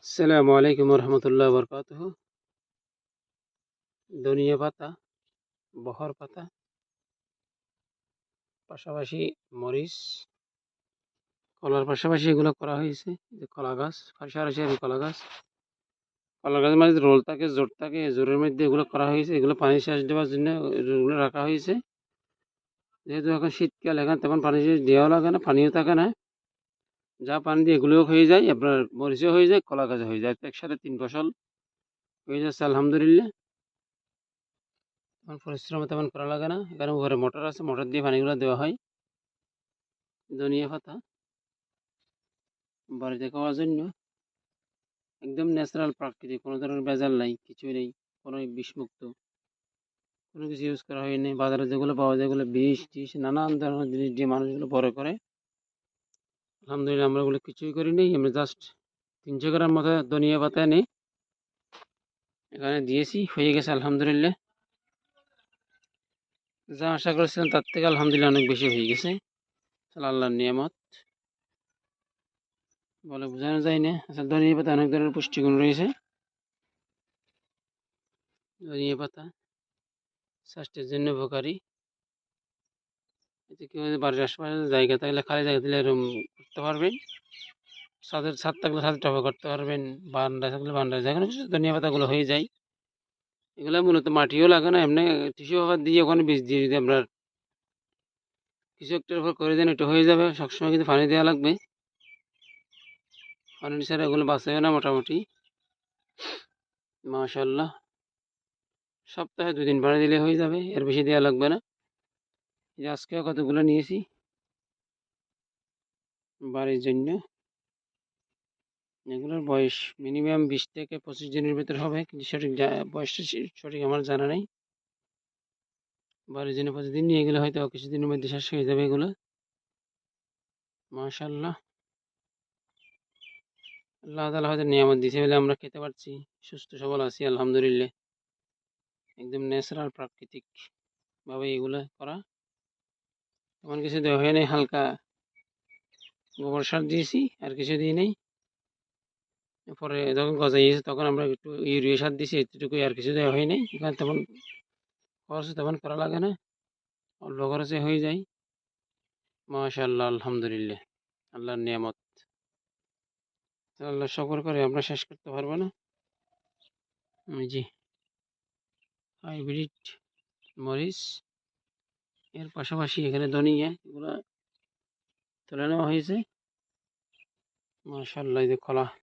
আসসালামু আলাইকুম রহমতুল্লাহ বরকাতুহ। ধনিয়া পাতা, বহর পাতা, পাশাপাশি মরিচ, কলার পাশাপাশি এগুলো করা হয়েছে। যে কলা গাছ, সারি কলা গাছ, কলা গাছ মানে রোল থাকে, জোর থাকে, জোরের মধ্যে এগুলো করা হয়েছে। এগুলো পানি সেচ দেওয়ার জন্য এগুলো রাখা হয়েছে। যেহেতু এখন শীতকাল, এখন তেমন পানি সেচ দেওয়াও লাগে না, পানিও থাকে না। যা পানি দিয়ে এগুলোও হয়ে যায়, আপনার মরিচও হয়ে যায়, কলা গাছও হয়ে যায়। একসাথে 3 ফসল হয়ে যাচ্ছে আলহামদুলিল্লাহ। তেমন পরিশ্রম তেমন করা লাগে না। এখানে উপরে মোটর আছে, মোটর দিয়ে পানিগুলো দেওয়া হয়। ধনিয়া পাতা বাড়িতে খাওয়ার জন্য একদম ন্যাচারাল, প্রাকৃতিক, কোনো ধরনের ভেজাল নাই, কিছুই নেই, কোনো বিষমুক্ত কোনো কিছু ইউজ করা হয়নি। বাজারে যেগুলো পাওয়া যায় এগুলো বিষ টিষ নানান ধরনের জিনিস দিয়ে মানুষগুলো বড় করে। আলহামদুলিল্লাহ আমরা ওগুলো কিছুই করি নি। আমরা জাস্ট 300 গ্রাম মতো ধনিয়া পাতা এনে এখানে দিয়েছি, হয়ে গেছে আলহামদুলিল্লাহ। যা আশা করেছিলাম তার থেকে আলহামদুলিল্লাহ অনেক বেশি হয়ে গেছে। আল্লাহর নিয়ামত, বলে বোঝানো যায় না। আসলে ধনিয়া পাতা অনেক ধরনের পুষ্টিগুণ রয়েছে। ধনিয়া পাতা স্বাস্থ্যের জন্য উপকারী। এতে কি হয়, বাড়ির আশেপাশে জায়গা থাকলে, খালি জায়গা দিলে এরকম করতে পারবেন। ছাদ থাকলে ছাদ টবে করতে পারবেন, বারান্দায় থাকলে বারান্দায়, যেখানে কিছু ধনিয়া পাতাগুলো হয়ে যায়। এগুলো মূলত মাটিও লাগে না, এমনি টিস্যু পেপার দিয়ে ওখানে বীজ দিয়ে যদি আপনার কিছু একটার উপর করে দেন, এটা হয়ে যাবে। সবসময় কিন্তু পানি দেওয়া লাগবে, পানি ছাড়া এগুলো বাঁচেও না মোটামুটি। মাশাআল্লাহ, সপ্তাহে 2 দিন পানি দিলে হয়ে যাবে, এর বেশি দেওয়া লাগবে না। যে আজকেও কতগুলো নিয়েছি বাড়ির জন্য। এগুলোর বয়স মিনিমাম 20 থেকে 25 দিনের ভিতর হবে, কিন্তু সঠিক বয়সটা সঠিক আমার জানা নেই। বাড়ির জন্য প্রতিদিন নিয়ে গেলে হয়তো কিছুদিনের মধ্যে শেষ হয়ে যাবে এগুলো। মাশাআল্লাহ, আল্লাহ তাআলা হয়তো নিয়ামত দিয়েছে বলে আমরা খেতে পারছি, সুস্থ সবল আছি আলহামদুলিল্লাহ। একদম ন্যাচারাল, প্রাকৃতিক ভাবে এগুলো করা। তেমন কিছু দেওয়া হয় নাই, হালকা গোবর সার দিয়েছি, আর কিছু দিই নেই। পরে যখন গজাইয়েছে তখন আমরা একটু ইউরিয়া সার দিয়েছি, এতটুকুই, আর কিছু দেওয়া হয় নাই। এখানে তেমন খরচ তেমন করা লাগে না, অল্প খরচে হয়ে যায়। মাশাআল্লাহ, আলহামদুলিল্লাহ, আল্লাহর নিয়ামত। আল্লাহ শুকর করে আমরা শেষ করতে পারবো না। জি, হাইব্রিড মরিচ, এর পাশাপাশি এখানে ধনিয়া, এগুলো তুলে নেওয়া হয়েছে। মাশাআল্লাহ, এই যে কলা।